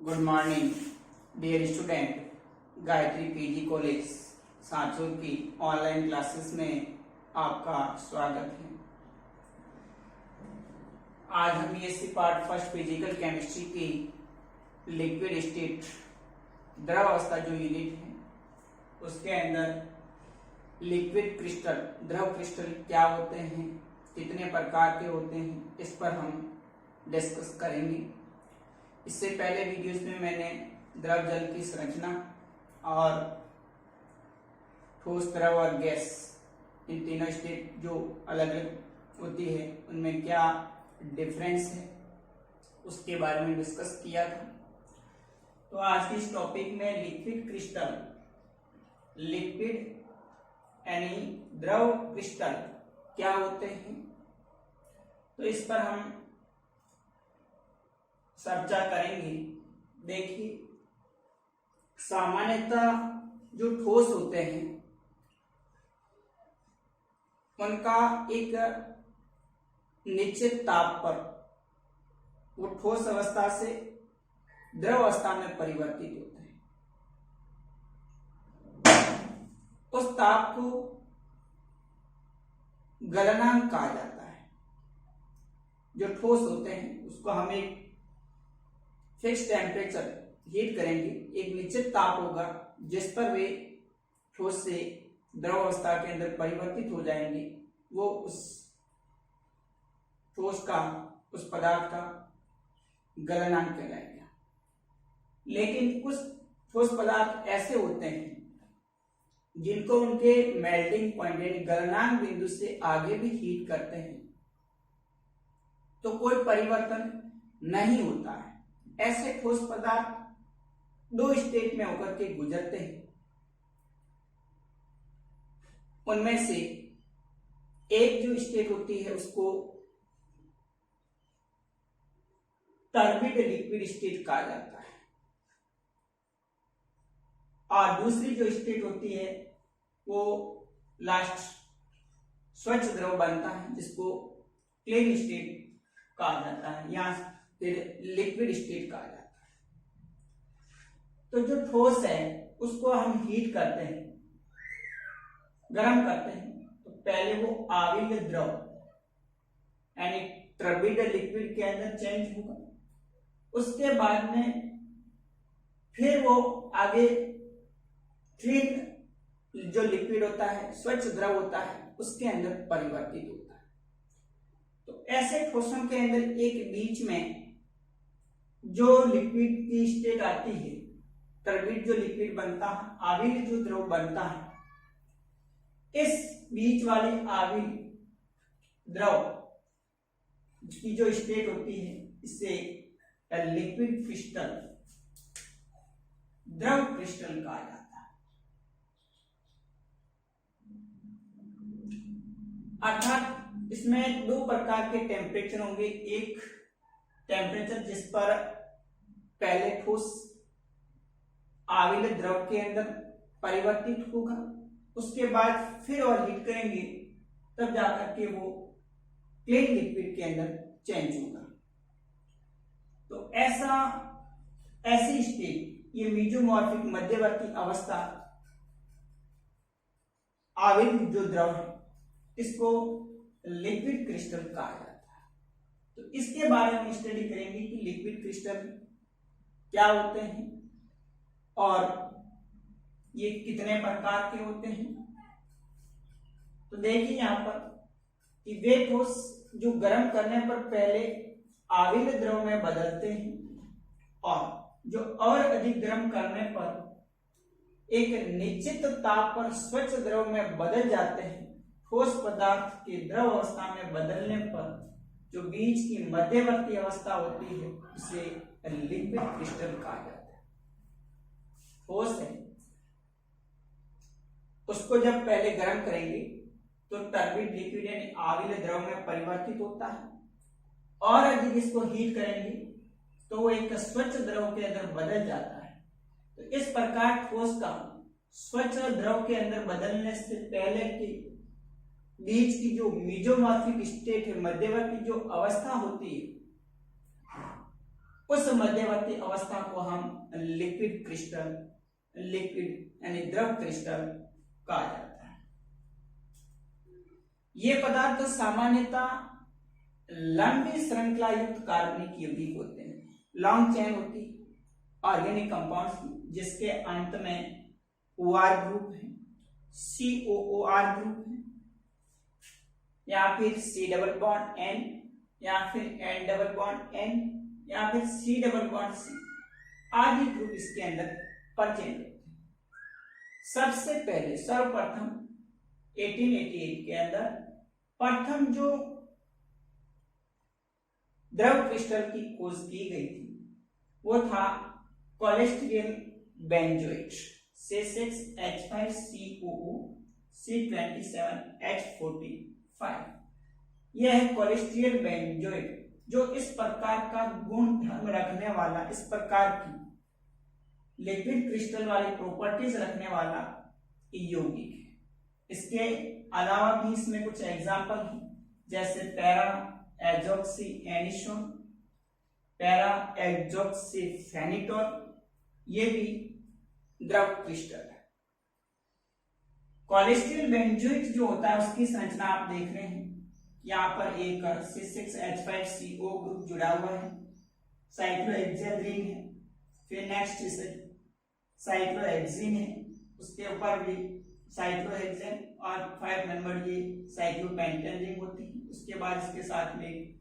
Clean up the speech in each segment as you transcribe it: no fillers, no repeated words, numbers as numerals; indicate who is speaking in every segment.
Speaker 1: Good morning dear student. Gayatri PG college Sanchore की online classes में आपका स्वागत है। आज हम BSc part first physical chemistry की लिक्विड स्टेट द्रव अवस्था जो यूनिट है उसके अंदर लिक्विड क्रिस्टल द्रव क्रिस्टल क्या होते हैं, कितने प्रकार के होते हैं, इस पर हम डिस्कस करेंगे। इससे पहले वीडियोस में मैंने द्रव जल की संरचना और ठोस द्रव और गैस इन तीनों स्टेट जो अलग अलग होती है उनमें क्या डिफरेंस है उसके बारे में डिस्कस किया था। तो आज के इस टॉपिक में लिक्विड क्रिस्टल, लिक्विड यानी द्रव क्रिस्टल क्या होते हैं, तो इस पर हम चर्चा करेंगे। देखिए, सामान्यतः जो ठोस होते हैं उनका एक निश्चित ताप पर वो ठोस अवस्था से द्रव अवस्था में परिवर्तित होते हैं। उस ताप को गलनांक कहा जाता है। जो ठोस होते हैं उसको हम एक फिक्स टेम्परेचर हीट करेंगे, एक निश्चित ताप होगा जिस पर वे ठोस से द्रव अवस्था के अंदर परिवर्तित हो जाएंगे। वो उस ठोस का, उस पदार्थ का गलनांक कहलाएगा। लेकिन कुछ ठोस पदार्थ ऐसे होते हैं जिनको उनके मेल्टिंग पॉइंट यानी गलनांक बिंदु से आगे भी हीट करते हैं तो कोई परिवर्तन नहीं होता है। ऐसे ठोस पदार्थ दो स्टेट में होकर के गुजरते हैं। उनमें से एक जो स्टेट होती है उसको टर्बिड लिक्विड स्टेट कहा जाता है और दूसरी जो स्टेट होती है वो लास्ट स्वच्छ द्रव बनता है जिसको क्लीन स्टेट कहा जाता है या फिर लिक्विड स्टेट कहा जाता है। तो जो ठोस है उसको हम हीट करते हैं, गर्म करते हैं, तो पहले वो आविल द्रव यानी टर्बिड लिक्विड के अंदर चेंज होगा। उसके बाद में फिर वो आगे क्लीन जो लिक्विड होता है, स्वच्छ द्रव होता है, उसके अंदर परिवर्तित होता है। तो ऐसे ठोसों के अंदर एक बीच में जो लिक्विड की स्टेट आती है, टर्बिड जो लिक्विड बनता है, आविल जो द्रव बनता है, इस बीच वाली आविल द्रव की जो स्टेट होती है इसे लिक्विड क्रिस्टल, द्रव क्रिस्टल कहा जाता है। अर्थात इसमें दो प्रकार के टेम्परेचर होंगे। एक टेम्परेचर जिस पर पहले ठोस आविल द्रव के अंदर परिवर्तित होगा, उसके बाद फिर और हीट करेंगे तब जाकर के वो क्लीन लिक्विड के अंदर चेंज होगा। तो ऐसी स्टेट, ये मीजोमॉर्फिक मध्यवर्ती अवस्था आविल जो द्रव है इसको लिक्विड क्रिस्टल कहा जाता है। तो इसके बारे में स्टडी करेंगे कि लिक्विड क्रिस्टल क्या होते हैं और ये कितने प्रकार के होते हैं। तो देखिए यहाँ पर कि वे ठोस जो गर्म करने पर पहले आविल द्रव में बदलते हैं और जो और अधिक गर्म करने पर एक निश्चित ताप पर स्वच्छ द्रव में बदल जाते हैं। ठोस पदार्थ के द्रव अवस्था में बदलने पर जो बीच की मध्यवर्ती अवस्था होती है उसे लिक्विड क्रिस्टल कहा जाता है। ठोस है उसको जब पहले गर्म करेंगे तो टर्बिड लिक्विड यानी आविल द्रव में परिवर्तित होता है और यदि इसको हीट करेंगे तो वो एक स्वच्छ द्रव के अंदर बदल जाता है। तो इस प्रकार ठोस का स्वच्छ द्रव के अंदर बदलने से पहले की बीच की जो मीजोमॉर्फिक स्टेट है, मध्यवर्ती जो अवस्था होती है, उस मध्यवर्ती अवस्था को हम लिक्विड क्रिस्टल, लिक्विड यानी द्रव क्रिस्टल कहा जाता है। ये पदार्थ सामान्यतः लंबी श्रृंखला युक्त कार्बनिक यौगिक होते हैं, लॉन्ग चेन होती ऑर्गेनिक कंपाउंड्स जिसके अंत में OR ग्रुप है, COOR ग्रुप है, या फिर C डबल बॉन्ड N, या फिर N डबल बॉन्ड N, या फिर C डबल बॉन्ड C आदि ग्रुप इसके अंदर प्रेजेंट होते हैं। सबसे पहले सर्वप्रथम 1888 के अंदर प्रथम जो द्रव क्रिस्टल की खोज की गई थी वो था कोलेस्टेरियल बेंजोएट C6H5COO C27H45। यह है कोलेस्टेरियल बेंजोएट जो इस प्रकार का गुण धर्म रखने वाला, इस प्रकार की लिक्विड क्रिस्टल वाली प्रॉपर्टीज रखने वाला यौगिक है। इसके अलावा भी इसमें कुछ एग्जांपल हैं, जैसे पैरा एजॉक्सी एनिसोन, पैरा एजॉक्सी फेनिटोल, ये भी द्रव क्रिस्टल है। कोलेस्टेरियल बेंजोएट जो होता है उसकी संरचना आप देख रहे हैं, यहाँ पर एक C6H5CO ग्रुप जुड़ा हुआ है, साइक्लोहेक्सेन रिंग है, फिर नेक्स्ट साइक्लोहेक्सीन है, उसके ऊपर भी साइक्लोहेक्सेन और 5 नंबर ये साइक्लोपेंटेन रिंग होती है। उसके बाद इसके साथ में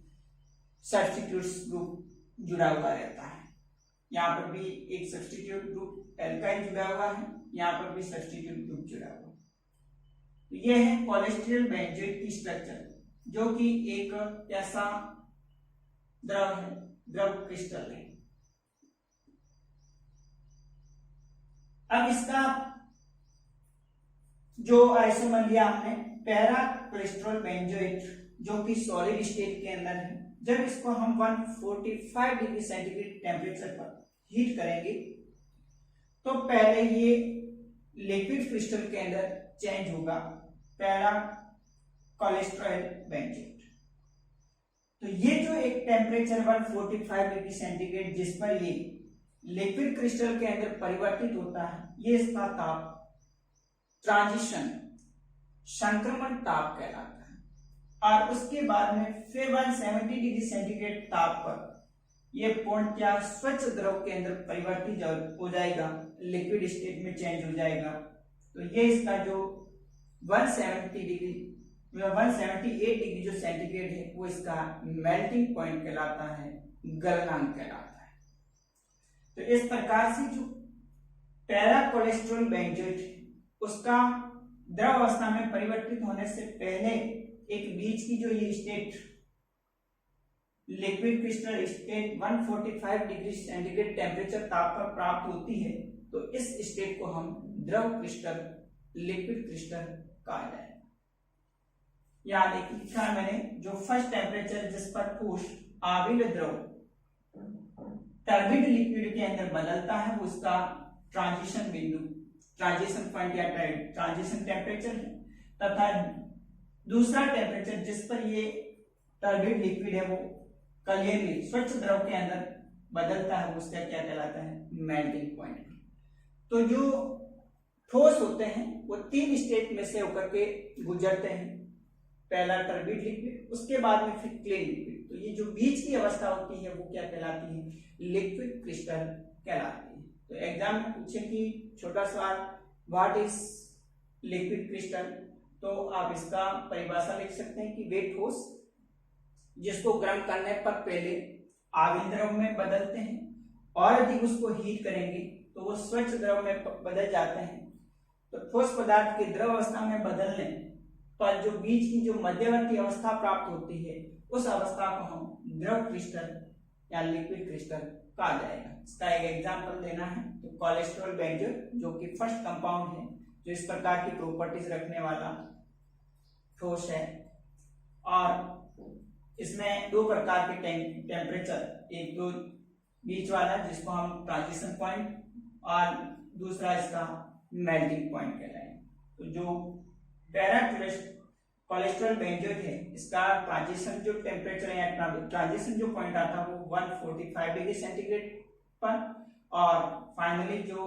Speaker 1: सब्स्टिट्यूट्स ग्रुप जुड़ा हुआ रहता है। यहाँ पर भी एक सब्स्टिट्यूट ग्रुप एल्काइल जुड़ा हुआ है, यहाँ पर भी सब्स्टिट्यूट ग्रुप जुड़ा हुआ है। तो ये है कोलेस्टेरियल बेंजोएट की स्ट्रक्चर, जो कि एक ऐसा द्रव है, द्रव क्रिस्टल है। अब इसका जो आइसोमर लिया हमने पैरा कोलेस्टेरॉल बेंजोएट जो कि सॉलिड स्टेट के अंदर है, जब इसको हम 145 डिग्री सेंटीग्रेड टेम्परेचर पर हीट करेंगे तो पहले ये लिक्विड क्रिस्टल के अंदर चेंज होगा पैरा कोलेस्टेरॉल बेंजोएट। तो ये जो एक टेम्परेचर 145 डिग्री सेंटीग्रेड जिस पर ये लिक्विड क्रिस्टल के अंदर परिवर्तित होता है, ये इसका ताप ट्रांजिशन संक्रमण ताप कहलाता है। और उसके बाद में फिर 170 डिग्री सेंटीग्रेड ताप पर यह पूर्णतया स्वच्छ द्रव के अंदर परिवर्तित हो जाएगा, लिक्विड स्टेट में चेंज हो जाएगा। तो ये इसका जो 178 डिग्री जो सेंटीग्रेड है वो इसका मेल्टिंग पॉइंट कहलाता है, गलनांक कहलाता है। तो इस प्रकार से जो पैरा कोलेस्टेरॉल बेंजोएट उसका द्रव अवस्था में परिवर्तित होने से पहले एक बीच की जो ये state liquid crystal state 145 degree centigrade temperature ताप पर प्राप्त होती है, तो इस स्टेट को हम द्रव क्रिस्टल, लिक्विड क्रिस्टल कहा जाएगा। यहाँ देखिए लिखा मैंने, जो फर्स्ट टेम्परेचर जिस पर ठोस आविल द्रव टर्बिड लिक्विड के अंदर बदलता है वो उसका ट्रांजिशन बिंदु, ट्रांजिशन पॉइंट या ट्रांजिशन टेम्परेचर है, तथा दूसरा टेम्परेचर जिस पर ये टर्बिड लिक्विड है वो क्लियरली स्वच्छ द्रव के अंदर बदलता है, उसका क्या कहलाता है, मेल्टिंग पॉइंट। तो जो ठोस होते हैं वो 3 स्टेट में से होकर के गुजरते हैं, पहला टर्बिड लिक्विड, उसके बाद में फिर क्लीन लिक्विड। तो ये जो बीच की अवस्था होती है वो क्या कहलाती है, लिक्विड क्रिस्टल कहलाती है। तो एग्जाम में पूछे कि छोटा सवाल व्हाट इज लिक्विड क्रिस्टल, तो आप इसका परिभाषा लिख सकते हैं कि वे ठोस जिसको गर्म करने पर पहले आविल द्रव में बदलते हैं और यदि उसको हीट करेंगे तो वो स्वच्छ द्रव में बदल जाते हैं। तो ठोस पदार्थ के द्रव अवस्था में बदलने पर जो बीच की जो मध्यवर्ती अवस्था प्राप्त होती है उस अवस्था को हम द्रव क्रिस्टल या लिक्विड क्रिस्टल कहा जाएगा। इसका एक एग्जांपल देना है तो कोलेस्टेरॉल बेंजोएट जो कि फर्स्ट कंपाउंड है जो इस प्रकार की प्रॉपर्टीज रखने वाला ठोस है, और इसमें 2 प्रकार के टेम्परेचर, एक तो बीच वाला जिसको हम ट्रांजिशन पॉइंट और दूसरा इसका मेल्टिंग पॉइंट कहलाएगा। तो जो पैरा कोलेस्ट्रॉल बेंजोइट है, इसका ट्रांजिशन जो टेम्परेचर है या ट्रांजिशन जो पॉइंट आता है वो 145 डिग्री सेंटीग्रेड पर, और फाइनली जो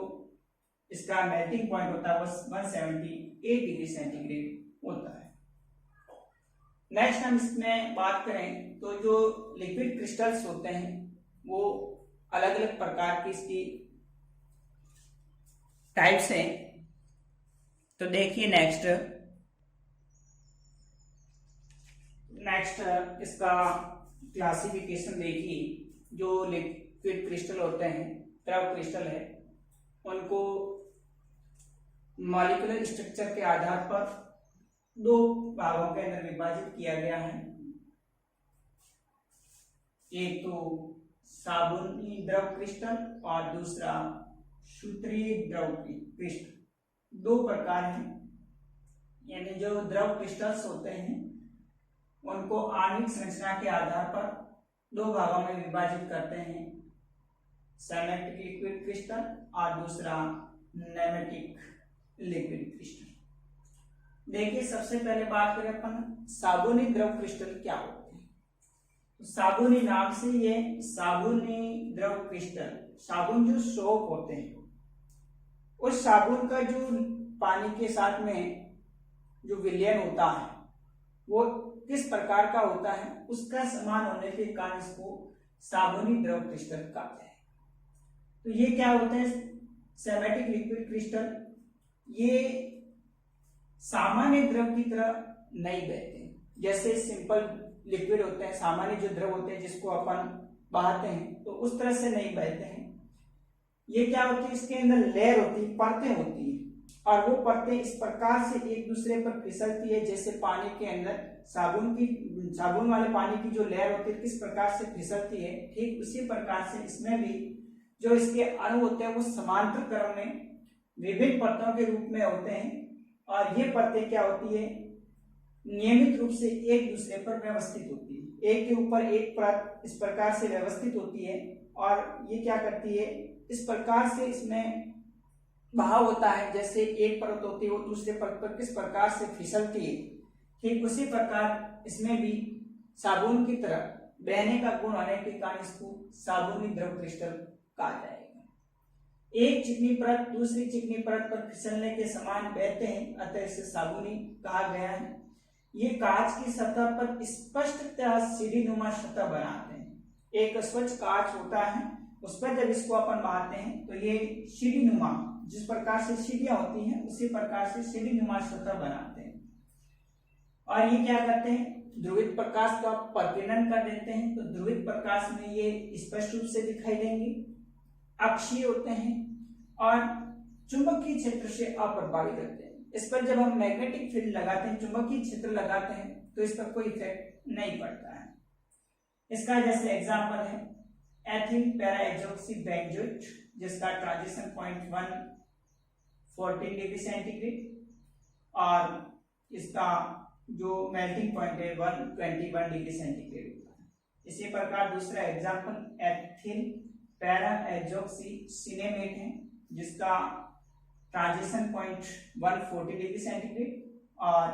Speaker 1: इसका मेल्टिंग पॉइंट होता है वो 178 डिग्री सेंटीग्रेड होता है। नेक्स्ट हम इसमें बात करें तो जो लिक्विड क्रिस्टल्स होते हैं वो अलग अलग प्रकार की इसकी टाइप्स हैं। तो देखिए नेक्स्ट इसका क्लासिफिकेशन देखिए। जो लिक्विड क्रिस्टल होते हैं, द्रव क्रिस्टल है, उनको मॉलिक्यूलर स्ट्रक्चर के आधार पर दो भागों के अंदर विभाजित किया गया है। एक तो साबुनी द्रव क्रिस्टल और दूसरा सूत्रीय द्रव क्रिस्टल। दो प्रकार हैं, यानी जो द्रव क्रिस्टल्स होते हैं उनको आणविक संरचना के आधार पर दो भागों में विभाजित करते हैं, सैमेटिक लिक्विड क्रिस्टल और दूसरा नेमेटिक लिक्विड क्रिस्टल। देखिए सबसे पहले बात करें अपन साबुनी द्रव क्रिस्टल क्या होते हैं। तो साबुनी नाम से ये साबुनी द्रव क्रिस्टल, साबुन जो सोप होते हैं, उस साबुन का जो पानी के साथ में जो विलयन होता है वो किस प्रकार का होता है, उसका समान होने के कारण इसको साबुनी द्रव क्रिस्टल कहते हैं। तो ये क्या होते हैं सैमेटिक लिक्विड क्रिस्टल, ये सामान्य द्रव की तरह नहीं बहते। जैसे सिंपल लिक्विड होते हैं, सामान्य जो द्रव होते हैं जिसको अपन बहाते हैं, तो उस तरह से नहीं बहते हैं। ये क्या होती है, इसके अंदर लेयर होती है, परतें होती है, और वो परतें इस प्रकार से एक दूसरे पर फिसलती है जैसे पानी के अंदर साबुन वाले पानी की जो लेयर होती है किस प्रकार से फिसलती है, ठीक उसी प्रकार से इसमें भी जो इसके अणु होते हैं वो समांतर क्रम में विभिन्न परतों के रूप में होते हैं, और ये परतें क्या होती है नियमित रूप से एक दूसरे पर व्यवस्थित होती है, एक के ऊपर एक परत इस प्रकार से व्यवस्थित होती है। और ये क्या करती है, इस प्रकार से इसमें बहाव होता है, जैसे एक परत होती है वो दूसरे परत पर किस प्रकार से फिसलती है, ठीक उसी प्रकार इसमें भी साबुन की तरह बहने का गुण होने के कारण इसको साबुनी द्रव क्रिस्टल कहा जाएगा। एक चिकनी परत दूसरी चिकनी परत पर फिसलने के समान बहते हैं, अतः इसे साबुनी कहा गया है। ये कांच की सतह पर स्पष्टतः सीढ़ीनुमा सतह बनाते हैं। एक स्वच्छ कांच होता है, उस पर जब इसको अपन बहाते हैं तो ये सीढ़ीनुमा, जिस प्रकार से सीढ़ियां होती हैं उसी प्रकार से सीढ़ीनुमा सतह बनाते हैं। और ये क्या करते हैं, ध्रुवित प्रकाश का प्रतिनन कर देते हैं, तो ध्रुवित प्रकाश में ये स्पष्ट रूप से दिखाई देंगे, अक्षीय होते हैं और चुंबकीय क्षेत्र से अप्रभावित रहते हैं। इस पर जब हम मैग्नेटिक फील्ड लगाते हैं, चुंबकीय क्षेत्र लगाते हैं, तो इस पर कोई इफेक्ट नहीं पड़ता है। इसका जैसे एग्जांपल है एथिल पैराएक्सोक्सी बेंजोइट, जिसका ट्रांजिशन पॉइंट 114 डिग्री सेंटीग्रेड और इसका जो मेल्टिंग पॉइंट है 121 डिग्री सेंटीग्रेड होता है। इसी प्रकार दूसरा एग्जांपल एथिल पैराएक्सोक्सी सिनेमेट है, जिसका ट्रांजिशन पॉइंट 140 डिग्री सेंटीग्रेड और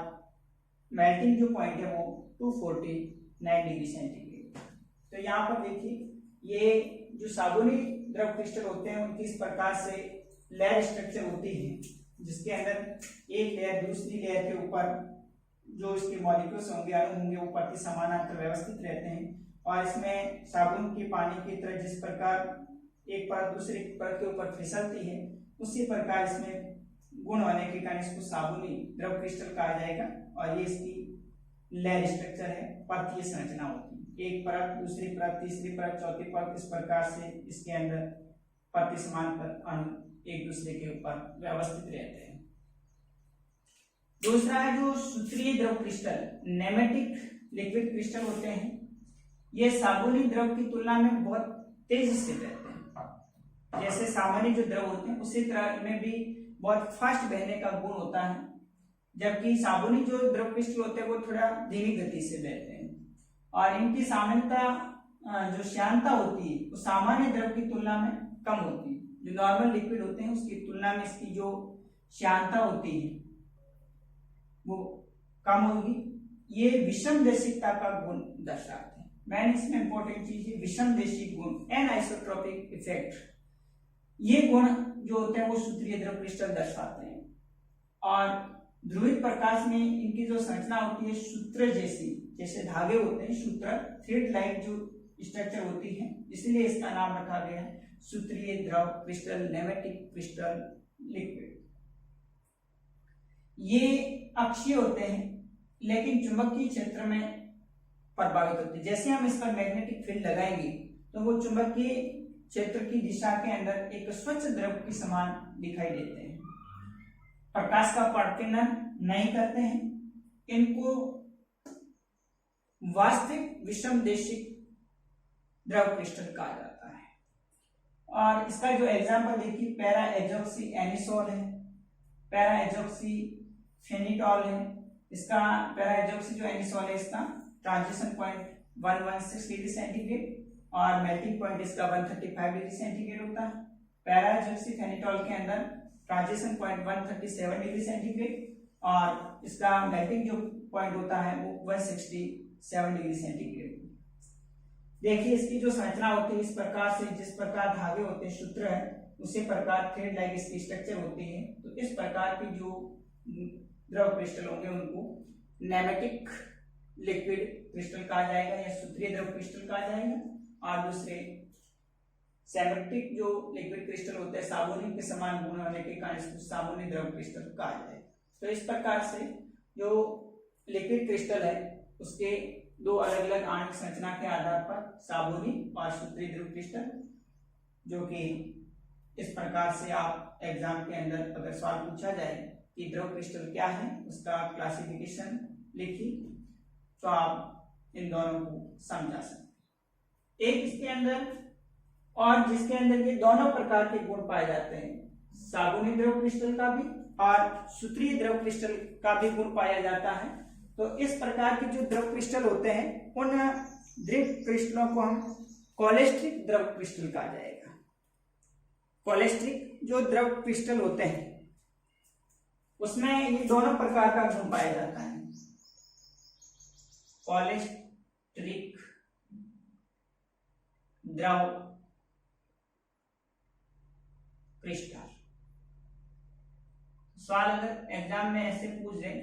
Speaker 1: मेल्टिंग जो पॉइंट है वो 249 डिग्री सेंटीग्रेड। तो यहाँ पर देखिए ये जो साबुनी द्रव क्रिस्टल होते हैं उनकी इस प्रकार से लेयर स्ट्रक्चर होती है, जिसके अंदर एक लेयर दूसरी लेयर के ऊपर जो इसके मॉलिक्यूल्स होंगे, अणु होंगे, वो प्रति समानांतर व्यवस्थित रहते हैं। और इसमें साबुन के पानी की तरह जिस प्रकार एक परत दूसरी परत के ऊपर फिसलती है, उसी प्रकार इसमें गुण होने के कारण इसको साबुनी द्रव क्रिस्टल कहा जाएगा। और ये इसकी लेयर स्ट्रक्चर है, परतीय संरचना होती है, एक परत दूसरी परत तीसरी परत चौथी परत, इस प्रकार से इसके अंदर प्रति समांतर अणु एक दूसरे के ऊपर व्यवस्थित रहते हैं। दूसरा है जो सूत्रीय द्रव क्रिस्टल, नेमेटिक लिक्विड क्रिस्टल होते हैं। ये साबुनी द्रव की तुलना में बहुत तेजी से बहते हैं, जैसे सामान्य जो द्रव होते हैं उसी तरह इनमें भी बहुत फास्ट बहने का गुण होता है, जबकि साबुनी जो द्रव क्रिस्टल होते हैं वो थोड़ा धीमी गति से बहते हैं। और इनकी सामान्यता जो श्यानता होती है वो सामान्य द्रव की तुलना में कम होती है। जो नॉर्मल लिक्विड होते हैं उसकी तुलना में इसकी जो श्यानता होती है वो कम होगी, ये विषम देशिकता का गुण दर्शाते हैं। मैन इसमें इंपॉर्टेंट चीज है विषम देशिक गुण, एनआइसोट्रोपिक इफेक्ट। ये गुण जो होते हैं वो सूत्रीय द्रव क्रिस्टल दर्शाते हैं। और ध्रुवित प्रकाश में इनकी जो संरचना होती है सूत्र जैसी, जैसे धागे होते हैं, सूत्र थ्रेड लाइक जो स्ट्रक्चर होती है, इसलिए इसका नाम रखा गया है सूत्रीय द्रव क्रिस्टल, नेमेटिक क्रिस्टल, लिक्विड। ये अक्षीय होते हैं लेकिन चुंबकीय क्षेत्र में प्रभावित होते हैं। जैसे हम इस पर मैग्नेटिक फील्ड लगाएंगे तो वो चुंबकीय क्षेत्र की दिशा के अंदर एक स्वच्छ द्रव के समान दिखाई देते हैं। प्रकाश का प्रतिनन नहीं करते हैं। इनको वास्तविक विषम देशिक द्रव क्रिस्टल कहा जाता है। और इसका जो एग्जाम्पल देखिए, पैरा एजॉक्सी एनिसोल है, पैरा एजॉक्सी फेनिटॉल है। इसका पैरा एजॉक्सी जो एनिसोल है, इसका ट्रांजिशन पॉइंट 116 डिग्री सेंटीग्रेड और मेल्टिंग पॉइंट इसका 135 डिग्री सेंटीग्रेड होता है। पैरा एजॉक्सी फेनिटॉल के अंदर ट्रांजिशन पॉइंट 137 डिग्री सेंटीग्रेड और इसका मेल्टिंग जो पॉइंट होता है वो 167 डिग्री सेंटीग्रेड। देखिए इसकी जो संरचना होती है इस प्रकार से, जिस प्रकार धागे होते हैं सूत्र है उसी प्रकार थ्रेड लाइक इसकी स्ट्रक्चर होती है। तो इस प्रकार की जो द्रव क्रिस्टल होंगे उनको नेमेटिक लिक्विड क्रिस्टल कहा जाएगा या सूत्रीय द्रव क्रिस्टल कहा जाएगा। और दूसरे सेमेटिक जो लिक्विड क्रिस्टल होते हैं साबुनी के समान गुण होने के कारण इसको साबुनी द्रव क्रिस्टल कहा जाएगा। तो इस प्रकार से जो लिक्विड क्रिस्टल है उसके दो अलग अलग आणविक संरचना के आधार पर साबुनी और सूत्रीय द्रव क्रिस्टल, जो कि इस प्रकार से आप एग्जाम के अंदर अगर सवाल पूछा जाए कि द्रव क्रिस्टल क्या है उसका क्लासिफिकेशन लिखिए तो आप इन दोनों को समझा सकते। एक इसके अंदर और जिसके अंदर ये दोनों प्रकार के गुण पाए जाते हैं, साबुनी द्रव क्रिस्टल का भी और सूत्रीय द्रव क्रिस्टल का भी गुण पाया जाता है। तो इस प्रकार के जो द्रव क्रिस्टल होते हैं उन द्रव क्रिस्टलों को हम कोलेस्ट्रिक द्रव क्रिस्टल कहा जाएगा। कोलेस्ट्रिक जो द्रव क्रिस्टल होते हैं उसमें ये दोनों प्रकार का गुण पाया जाता है। कोलेस्ट्रिक द्रव क्रिस्टल। सवाल अगर एग्जाम में ऐसे पूछ रहे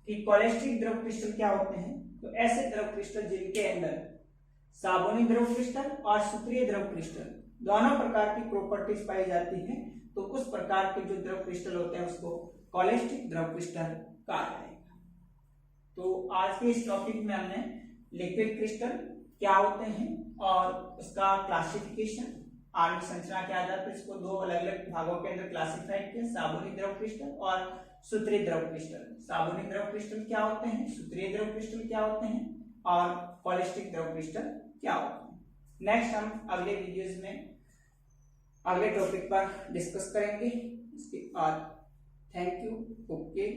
Speaker 1: कि कोलेस्ट्रिक द्रव क्रिस्टल क्या होते हैं, तो ऐसे द्रव क्रिस्टल जिनके अंदर साबुनी द्रव क्रिस्टल और सूत्रीय द्रव क्रिस्टल दोनों प्रकार की प्रॉपर्टीज पाई जाती हैं, तो उस प्रकार के जो द्रव क्रिस्टल होते हैं उसको कोलेस्ट्रिक द्रव क्रिस्टल कहा जाएगा। तो आज के इस टॉपिक में हमने लिक्विड क्रिस्टल क्या होते हैं और उसका क्लासिफिकेशन, आणविक संरचना के आधार पर इसको दो अलग अलग भागों के अंदर क्लासिफाइड किया, साबुनी द्रव क्रिस्टल और सूत्रीय द्रव क्रिस्टल। साबुनी द्रव क्रिस्टल क्या होते हैं, सूत्रीय द्रव क्रिस्टल क्या होते हैं और कोलेस्ट्रिक द्रव क्रिस्टल क्या होते हैं। नेक्स्ट हम अगले वीडियोस में अगले टॉपिक पर डिस्कस करेंगे। इसके बाद थैंक यू। ओके।